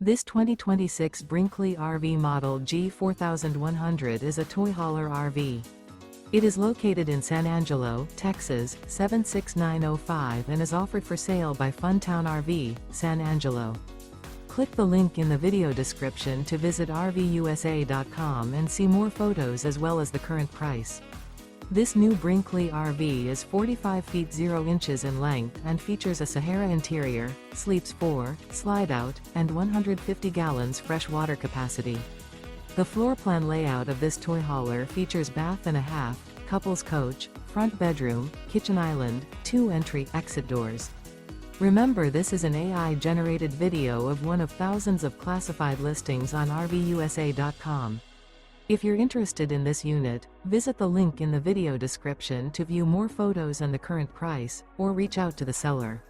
This 2026 Brinkley RV Model G 4100 is a toy hauler RV. It is located in San Angelo, Texas, 76905 and is offered for sale by Funtown RV, San Angelo. Click the link in the video description to visit RVUSA.com and see more photos as well as the current price. This new Brinkley RV is 45 feet 0 inches in length and features a SAHARA interior, sleeps 4, Slideout, and 150 gallons fresh water capacity. The floor plan layout of this toy hauler features bath and a half, couples coach, front bedroom, kitchen island, 2 entry/exit doors. Remember, this is an AI-generated video of one of thousands of classified listings on RVUSA.com. If you're interested in this unit, visit the link in the video description to view more photos and the current price, or reach out to the seller.